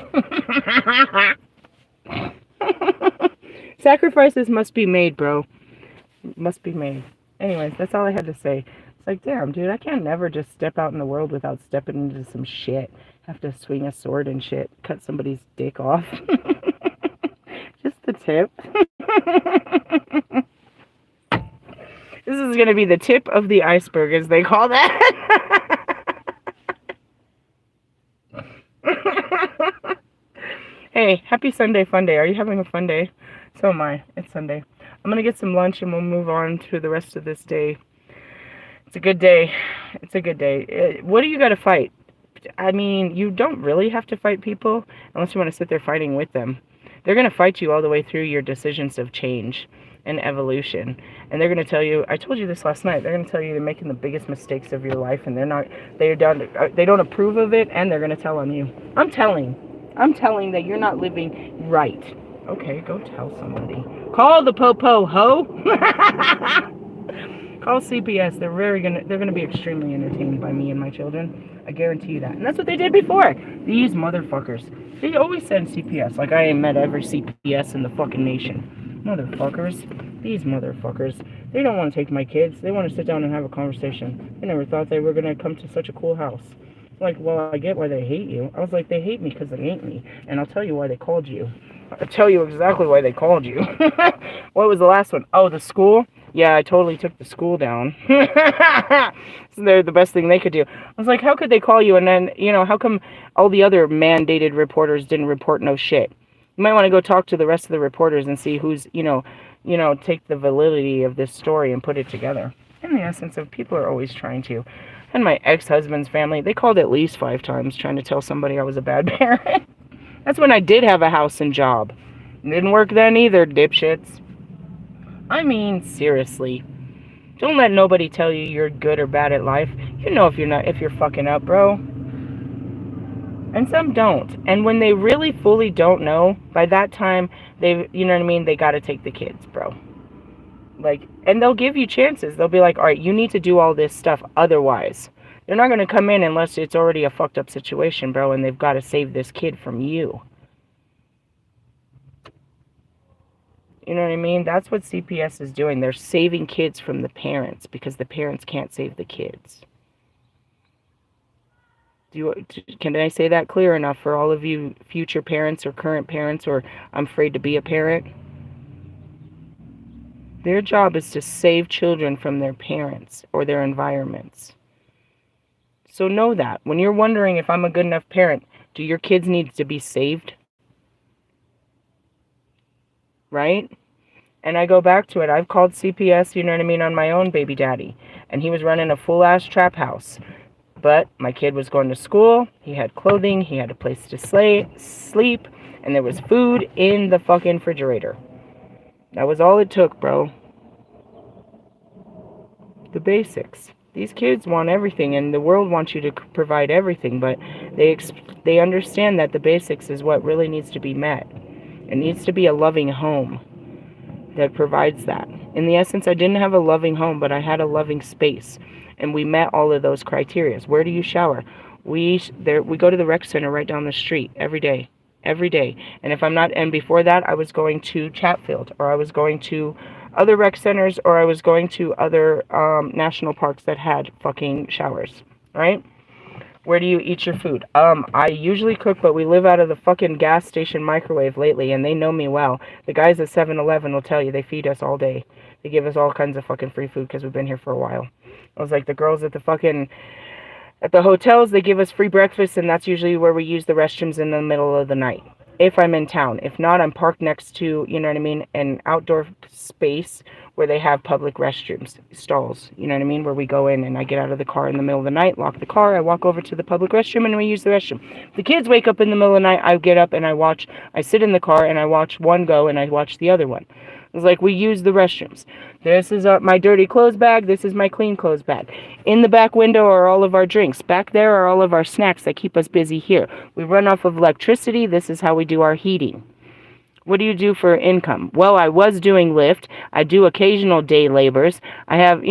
Sacrifices must be made, bro. Must be made. Anyways, that's all I had to say. It's like, damn, dude, I can't never just step out in the world without stepping into some shit. Have to swing a sword and shit. Cut somebody's dick off. Just the tip. This is going to be the tip of the iceberg, as they call that. Hey, happy Sunday fun day. Are you having a fun day? So am I. It's Sunday. I'm going to get some lunch and we'll move on to the rest of this day. It's a good day. It's a good day. What do you got to fight? I mean, you don't really have to fight people unless you want to sit there fighting with them. They're going to fight you all the way through your decisions of change. and evolution. And they're going to tell you, I told you this last night, they're going to tell you you're making the biggest mistakes of your life, and they don't approve of it, and they're going to tell on you. I'm telling that you're not living right. Okay, go tell somebody. Call the po-po, ho! Call CPS. They're gonna be extremely entertained by me and my children. I guarantee you that. And that's what they did before. These motherfuckers. They always send CPS. Like, I ain't met every CPS in the fucking nation. Motherfuckers. These motherfuckers. They don't want to take my kids. They want to sit down and have a conversation. I never thought they were gonna come to such a cool house. Like, well, I get why they hate you. I was like, they hate me because they hate me. And I'll tell you why they called you. I'll tell you exactly why they called you. What was the last one? Oh, the school? Yeah, I totally took the school down. So they're the best thing they could do. I was like, how could they call you? And then, how come all the other mandated reporters didn't report no shit? You might want to go talk to the rest of the reporters and see who's, take the validity of this story and put it together. In the essence of, people are always trying to. And my ex-husband's family, they called at least 5 times trying to tell somebody I was a bad parent. That's when I did have a house and job. Didn't work then either, dipshits. I mean, seriously. Don't let nobody tell you you're good or bad at life. You know if you're fucking up, bro. And some don't. And when they really fully don't know, by that time, they gotta take the kids, bro. Like, and they'll give you chances. They'll be like, all right, you need to do all this stuff otherwise. They're not going to come in unless it's already a fucked up situation, bro, and they've got to save this kid from you. You know what I mean? That's what CPS is doing. They're saving kids from the parents because the parents can't save the kids. Can I say that clear enough for all of you future parents or current parents, or I'm afraid to be a parent? Their job is to save children from their parents or their environments. So know that. When you're wondering if I'm a good enough parent, do your kids need to be saved? Right? And I go back to it. I've called CPS, on my own baby daddy. And he was running a full-ass trap house. But my kid was going to school. He had clothing. He had a place to sleep. And there was food in the fucking refrigerator. That was all it took, bro. The basics. These kids want everything, and the world wants you to provide everything, but they understand that the basics is what really needs to be met. It needs to be a loving home that provides that. In the essence, I didn't have a loving home, but I had a loving space, and we met all of those criteria. Where do you shower? We go to the rec center right down the street every day. And if I'm not, and before that, I was going to Chatfield, or I was going to other rec centers, or I was going to other national parks that had fucking showers, right? Where do you eat your food? I usually cook, but we live out of the fucking gas station microwave lately, and they know me well. The guys at 7-Eleven will tell you they feed us all day. They give us all kinds of fucking free food because we've been here for a while. I was like, the girls at the hotels, they give us free breakfast, and that's usually where we use the restrooms in the middle of the night. If I'm in town. If not, I'm parked next to, an outdoor space where they have public restrooms, stalls, where we go in and I get out of the car in the middle of the night, lock the car, I walk over to the public restroom and we use the restroom. The kids wake up in the middle of the night, I get up and I sit in the car and I watch one go and I watch the other one. It's like we use the restrooms. This is my dirty clothes bag. This is my clean clothes bag. In the back window are all of our drinks. Back there are all of our snacks that keep us busy here. We run off of electricity. This is how we do our heating. What do you do for income? Well, I was doing Lyft. I do occasional day labors. I have,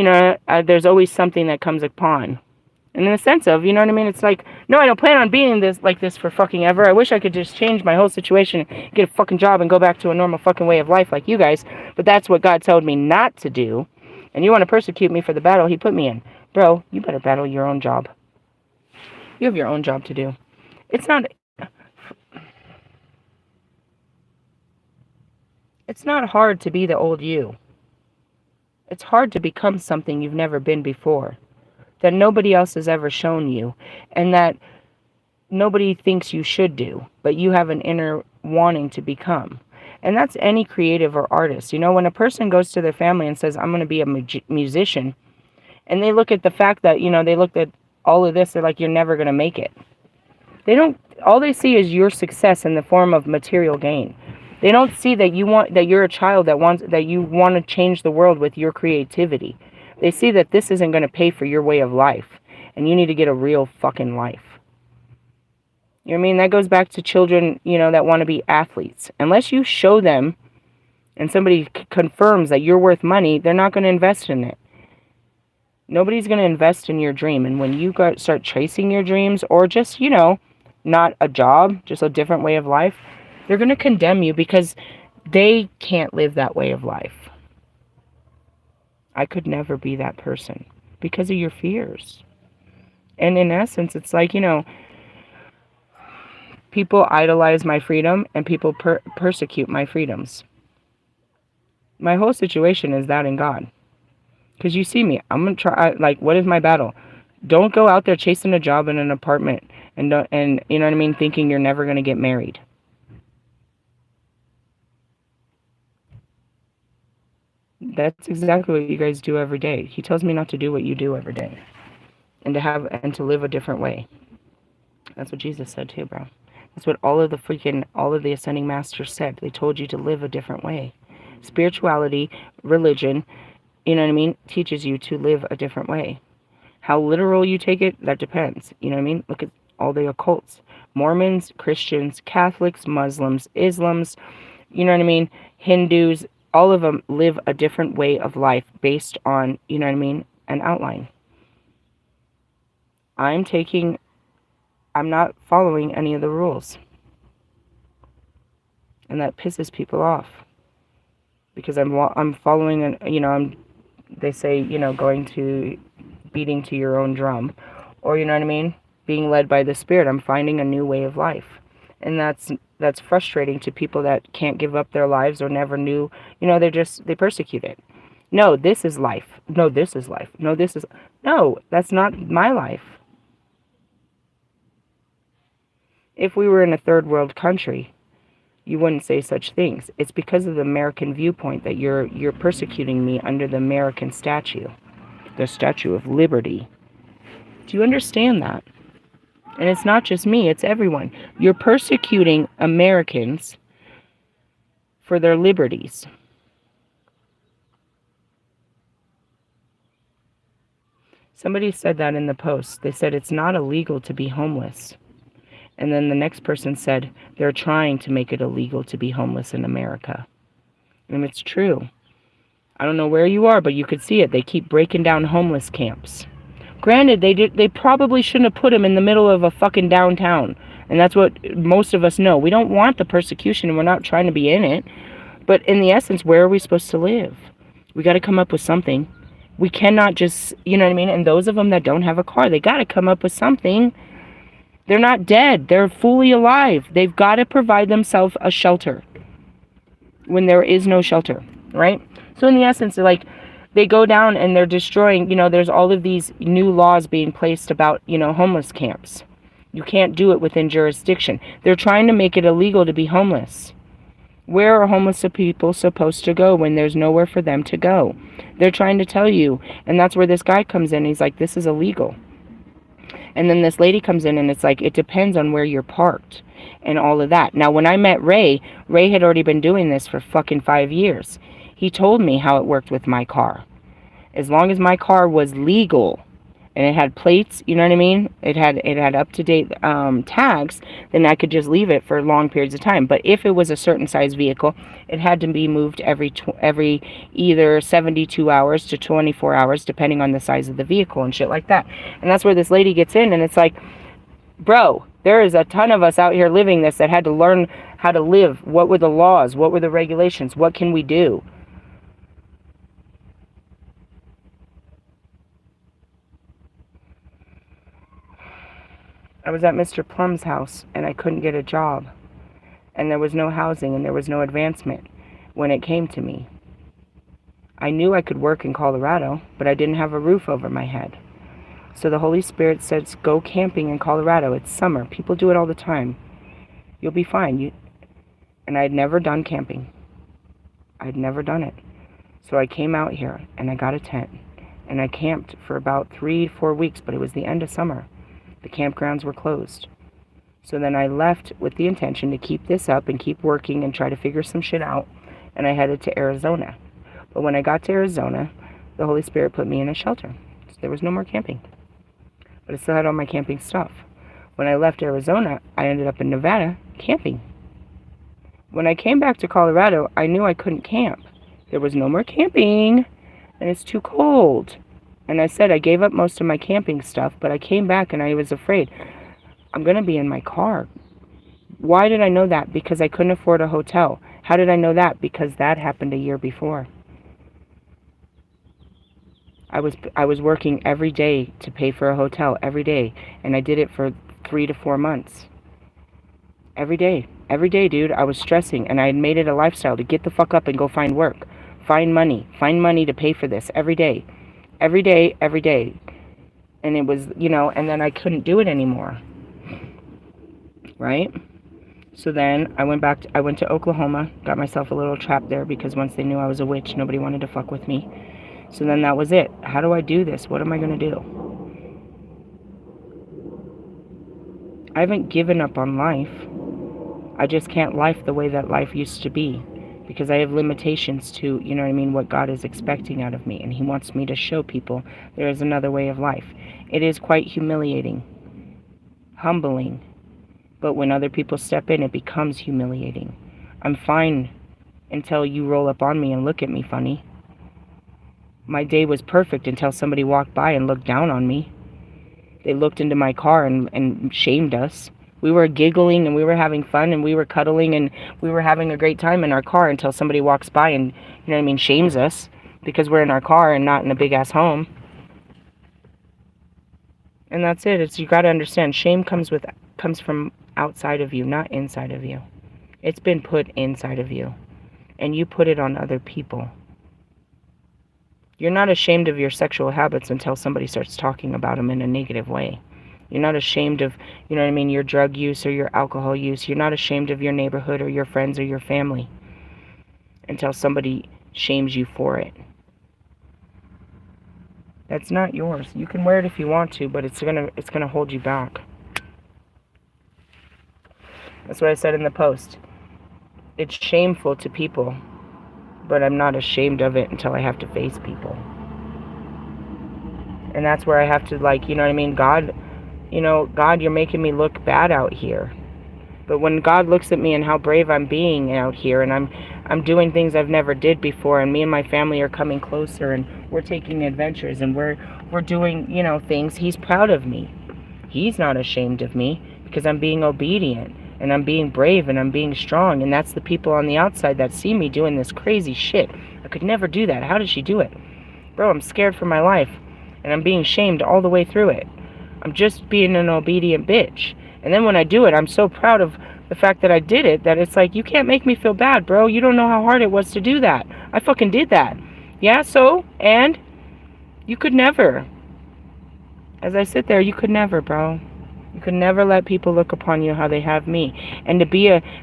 there's always something that comes upon. And in the sense of, it's like, no, I don't plan on being like this for fucking ever. I wish I could just change my whole situation, get a fucking job, and go back to a normal fucking way of life like you guys. But that's what God told me not to do. And you want to persecute me for the battle He put me in. Bro, you better battle your own job. You have your own job to do. It's not hard to be the old you. It's hard to become something you've never been before, that nobody else has ever shown you, and that nobody thinks you should do, but you have an inner wanting to become. And that's any creative or artist. When a person goes to their family and says, I'm going to be a musician, and they look at the fact that, they looked at all of this, they're like, you're never going to make it. All they see is your success in the form of material gain. They don't see that you're a child that you want to change the world with your creativity. They see that this isn't going to pay for your way of life, and you need to get a real fucking life. You know what I mean? That goes back to children, that want to be athletes. Unless you show them and somebody confirms that you're worth money, they're not going to invest in it. Nobody's going to invest in your dream. And when you start chasing your dreams, or just, not a job, just a different way of life, they're going to condemn you because they can't live that way of life. I could never be that person because of your fears. And in essence, it's like, people idolize my freedom and people persecute my freedoms. My whole situation is that in God. Because you see me, I'm going to try, what is my battle? Don't go out there chasing a job in an apartment and you know what I mean, thinking you're never going to get married. That's exactly what you guys do every day. He tells me not to do what you do every day. And to live a different way. That's what Jesus said too, bro. That's what all of the ascending masters said. They told you to live a different way. Spirituality, religion, you know what I mean, teaches you to live a different way. How literal you take it, that depends. You know what I mean? Look at all the occults. Mormons, Christians, Catholics, Muslims, Islams, you know what I mean, Hindus, all of them live a different way of life based on, you know what I mean, an outline. I'm not following any of the rules. And that pisses people off. Because I'm following, they say, going to beating to your own drum. Or, you know what I mean? Being led by the Spirit. I'm finding a new way of life. And that's frustrating to people that can't give up their lives or never knew, they persecute it. No, this is life. No, this is life. No, that's not my life. If we were in a third world country, you wouldn't say such things. It's because of the American viewpoint that you're persecuting me under the American statue, the Statue of Liberty. Do you understand that? And it's not just me, it's everyone. You're persecuting Americans for their liberties. Somebody said that in the post. They said it's not illegal to be homeless. And then the next person said they're trying to make it illegal to be homeless in America. And it's true. I don't know where you are, but you could see it. They keep breaking down homeless camps. Granted, they probably shouldn't have put them in the middle of a fucking downtown. And that's what most of us know. We don't want the persecution, and we're not trying to be in it. But in the essence, where are we supposed to live? We got to come up with something. We cannot just, you know what I mean? And those of them that don't have a car, they got to come up with something. They're not dead. They're fully alive. They've got to provide themselves a shelter when there is no shelter, right? So in the essence, they go down and they're destroying, there's all of these new laws being placed about, homeless camps. You can't do it within jurisdiction. They're trying to make it illegal to be homeless. Where are homeless people supposed to go when there's nowhere for them to go? They're trying to tell you, and that's where this guy comes in. He's like, this is illegal. And then this lady comes in and it's like, it depends on where you're parked and all of that. Now, when I met Ray had already been doing this for fucking 5 years. He told me how it worked with my car. As long as my car was legal and it had plates, you know what I mean? It had up-to-date tags, then I could just leave it for long periods of time. But if it was a certain size vehicle, it had to be moved every either 72 hours to 24 hours, depending on the size of the vehicle and shit like that. And that's where this lady gets in, and it's like, bro, there is a ton of us out here living this that had to learn how to live. What were the laws? What were the regulations? What can we do? I was at Mr. Plum's house, and I couldn't get a job. And there was no housing, and there was no advancement when it came to me. I knew I could work in Colorado, but I didn't have a roof over my head. So the Holy Spirit says, go camping in Colorado. It's summer. People do it all the time. You'll be fine. And I had never done camping. I'd never done it. So I came out here, and I got a tent. And I camped for about 3-4 weeks, but it was the end of summer. The campgrounds were closed. So then I left with the intention to keep this up and keep working and try to figure some shit out. And I headed to Arizona. But when I got to Arizona, the Holy Spirit put me in a shelter. So there was no more camping. But I still had all my camping stuff. When I left Arizona, I ended up in Nevada camping. When I came back to Colorado, I knew I couldn't camp. There was no more camping, and it's too cold. And I said I gave up most of my camping stuff, but I came back and I was afraid. I'm going to be in my car. Why did I know that? Because I couldn't afford a hotel. How did I know that? Because that happened a year before. I was working every day to pay for a hotel every day, and I did it for 3 to 4 months. Every day, dude, I was stressing, and I had made it a lifestyle to get the fuck up and go find work, find money to pay for this every day, and it was, and then I couldn't do it anymore, right? So then I went to Oklahoma, got myself a little trap there because once they knew I was a witch, nobody wanted to fuck with me. So then that was it. How do I do this? What am I going to do? I haven't given up on life. I just can't life the way that life used to be because I have limitations to, what God is expecting out of me. And He wants me to show people there is another way of life. It is quite humiliating, humbling. But when other people step in, it becomes humiliating. I'm fine until you roll up on me and look at me funny. My day was perfect until somebody walked by and looked down on me. They looked into my car and shamed us. We were giggling and we were having fun and we were cuddling and we were having a great time in our car until somebody walks by and, shames us because we're in our car and not in a big-ass home. And that's it. You got to understand, shame comes from outside of you, not inside of you. It's been put inside of you, and you put it on other people. You're not ashamed of your sexual habits until somebody starts talking about them in a negative way. You're not ashamed of, your drug use or your alcohol use. You're not ashamed of your neighborhood or your friends or your family until somebody shames you for it. That's not yours. You can wear it if you want to, but it's gonna hold you back. That's what I said in the post. It's shameful to people, but I'm not ashamed of it until I have to face people. And that's where I have to, God, God, you're making me look bad out here. But when God looks at me and how brave I'm being out here, and I'm doing things I've never did before, and me and my family are coming closer, and we're taking adventures, and we're doing, things, He's proud of me. He's not ashamed of me because I'm being obedient, and I'm being brave, and I'm being strong, and that's the people on the outside that see me doing this crazy shit. I could never do that. How does she do it? Bro, I'm scared for my life, and I'm being shamed all the way through it. I'm just being an obedient bitch. And then when I do it, I'm so proud of the fact that I did it that it's like, you can't make me feel bad, bro. You don't know how hard it was to do that. I fucking did that. Yeah, so? And? You could never. As I sit there, you could never, bro. You could never let people look upon you how they have me. And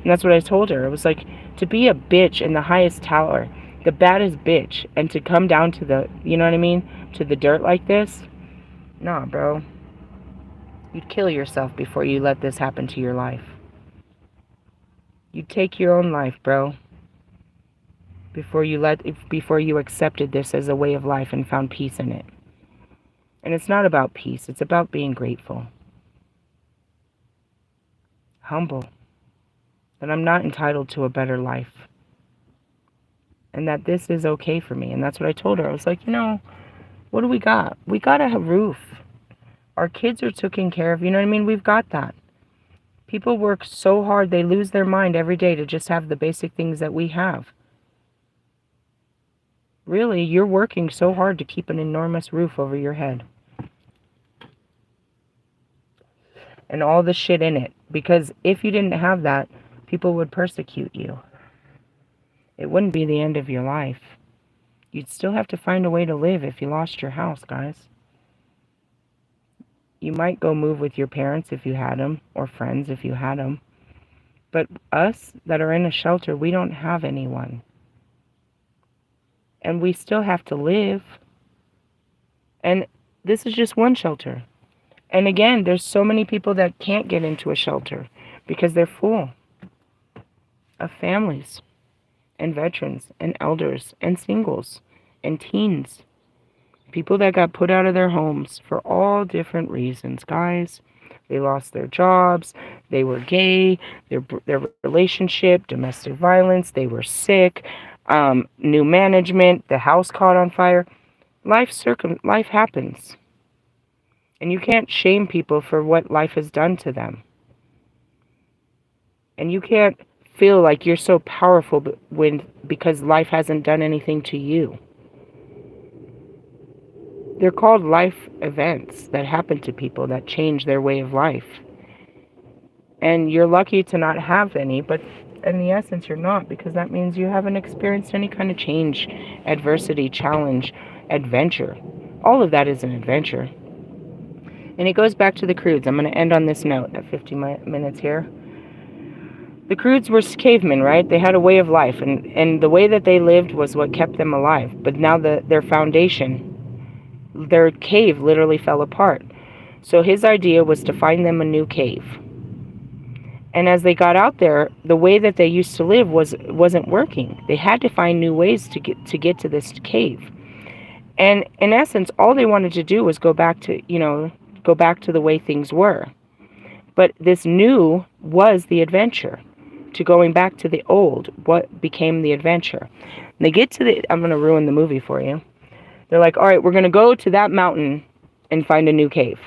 that's what I told her. It was like, to be a bitch in the highest tower, the baddest bitch, and to come down to the, to the dirt like this? Nah, bro. You'd kill yourself before you let this happen to your life. You'd take your own life, bro. Before you accepted this as a way of life and found peace in it. And it's not about peace. It's about being grateful. Humble. That I'm not entitled to a better life. And that this is okay for me. And that's what I told her. I was like, what do we got? We got a roof. Our kids are taken care of. We've got that. People work so hard, they lose their mind every day to just have the basic things that we have. Really, you're working so hard to keep an enormous roof over your head. And all the shit in it. Because if you didn't have that, people would persecute you. It wouldn't be the end of your life. You'd still have to find a way to live if you lost your house, guys. You might go move with your parents if you had them, or friends if you had them. But us that are in a shelter, we don't have anyone. And we still have to live. And this is just one shelter. And again, there's so many people that can't get into a shelter because they're full of families and veterans and elders and singles and teens. People that got put out of their homes for all different reasons, guys. They lost their jobs, they were gay, their relationship, domestic violence, they were sick, new management, the house caught on fire. Life happens. And you can't shame people for what life has done to them. And you can't feel like you're so powerful because life hasn't done anything to you. They're called life events that happen to people that change their way of life. And you're lucky to not have any, but in the essence you're not, because that means you haven't experienced any kind of change, adversity, challenge, adventure. All of that is an adventure. And it goes back to the Croods. I'm going to end on this note at 50 minutes here. The Croods were cavemen, right? They had a way of life, and the way that they lived was what kept them alive. But now their foundation, their cave literally fell apart. So his idea was to find them a new cave. And as they got out there, the way that they used to live wasn't working. They had to find new ways to get to this cave. And in essence, all they wanted to do was go back to the way things were. But this new was the adventure. To going back to the old, what became the adventure. And they get to I'm going to ruin the movie for you. They're like, all right, we're going to go to that mountain and find a new cave.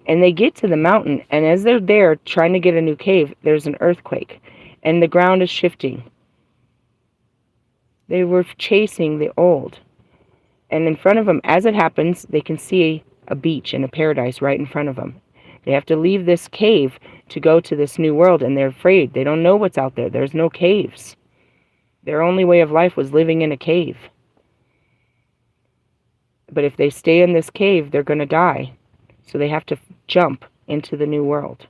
And they get to the mountain, and as they're there trying to get a new cave, there's an earthquake, and the ground is shifting. They were chasing the old. And in front of them, as it happens, they can see a beach and a paradise right in front of them. They have to leave this cave to go to this new world, and they're afraid. They don't know what's out there. There's no caves. Their only way of life was living in a cave. But if they stay in this cave, they're going to die. So they have to jump into the new world.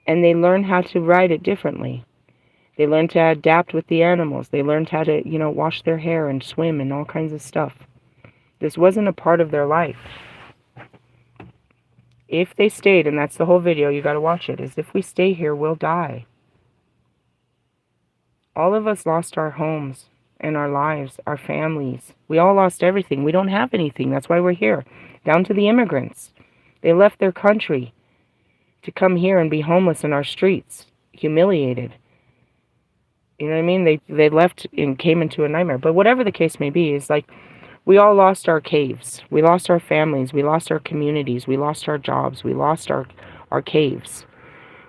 And they learn how to ride it differently. They learn to adapt with the animals. They learned how to, wash their hair and swim and all kinds of stuff. This wasn't a part of their life. If they stayed, and that's the whole video, you got to watch it, is if we stay here, we'll die. All of us lost our homes and our lives, our families. We all lost everything. We don't have anything. That's why we're here. Down to the immigrants. They left their country to come here and be homeless in our streets, humiliated. You know what I mean? They left and came into a nightmare. But whatever the case may be, it's like we all lost our caves. We lost our families. We lost our communities. We lost our jobs. We lost our caves.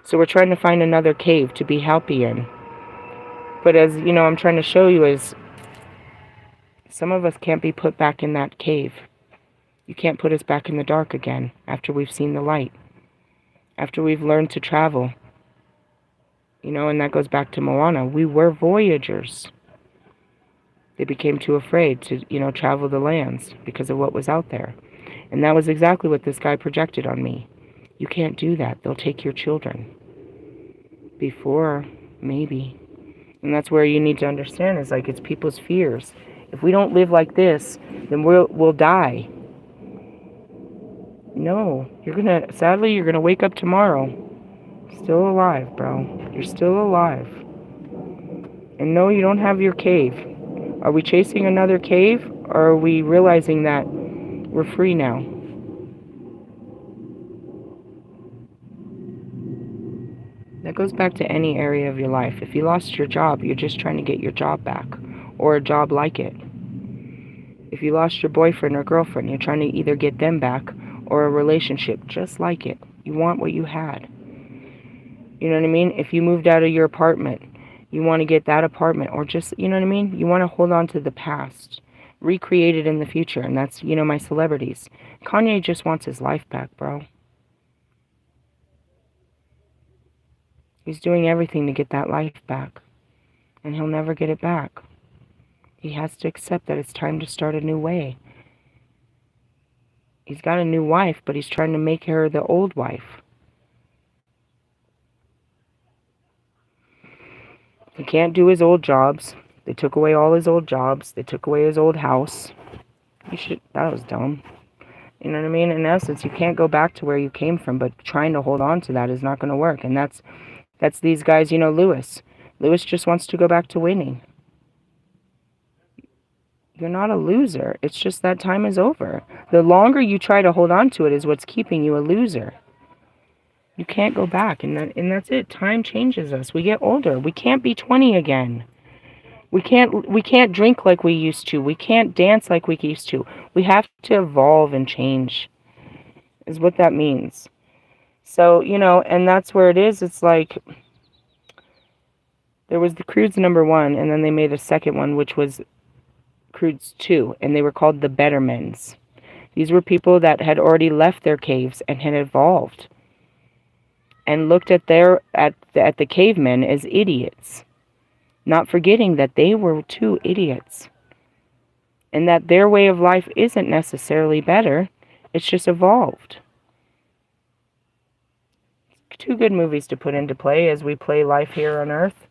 So we're trying to find another cave to be happy in. But as I'm trying to show you is some of us can't be put back in that cave. You can't put us back in the dark again after we've seen the light. After we've learned to travel. And that goes back to Moana. We were voyagers. They became too afraid to, travel the lands because of what was out there. And that was exactly what this guy projected on me. You can't do that. They'll take your children. Before, maybe. And that's where you need to understand is like it's people's fears. If we don't live like this, then we'll die. No, sadly, you're gonna wake up tomorrow. Still alive, bro. You're still alive. And no, you don't have your cave. Are we chasing another cave? Or are we realizing that we're free now? That goes back to any area of your life. If you lost your job, you're just trying to get your job back. Or a job like it. If you lost your boyfriend or girlfriend, you're trying to either get them back or a relationship just like it. You want what you had. You know what I mean? If you moved out of your apartment, you want to get that apartment or just, you know what I mean? You want to hold on to the past. Recreate it in the future. And that's, my celebrities. Kanye just wants his life back, bro. He's doing everything to get that life back. And he'll never get it back. He has to accept that it's time to start a new way. He's got a new wife, but he's trying to make her the old wife. He can't do his old jobs. They took away all his old jobs. They took away his old house. That was dumb. You know what I mean? In essence, you can't go back to where you came from, but trying to hold on to that is not going to work. And that's these guys, you know, Lewis. Lewis just wants to go back to winning. You're not a loser. It's just that time is over. The longer you try to hold on to it is what's keeping you a loser. You can't go back, and that's it. Time changes us. We get older. We can't be 20 again. We can't drink like we used to. We can't dance like we used to. We have to evolve and change, is what that means. So, you know, and that's where it is. It's like there was the Croods #1, and then they made a second one, which was Croods 2, and they were called the Better Men's. These were people that had already left their caves and had evolved and looked at the cavemen as idiots, not forgetting that they were too idiots and that their way of life isn't necessarily better, it's just evolved. 2 good movies to put into play as we play life here on Earth.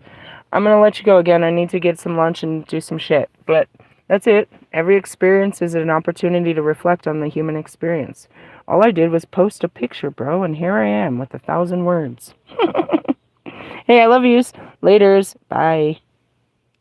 I'm going to let you go again. I need to get some lunch and do some shit. But that's it. Every experience is an opportunity to reflect on the human experience. All I did was post a picture, bro, and here I am with 1,000 words. Hey, I love yous. Laters. Bye.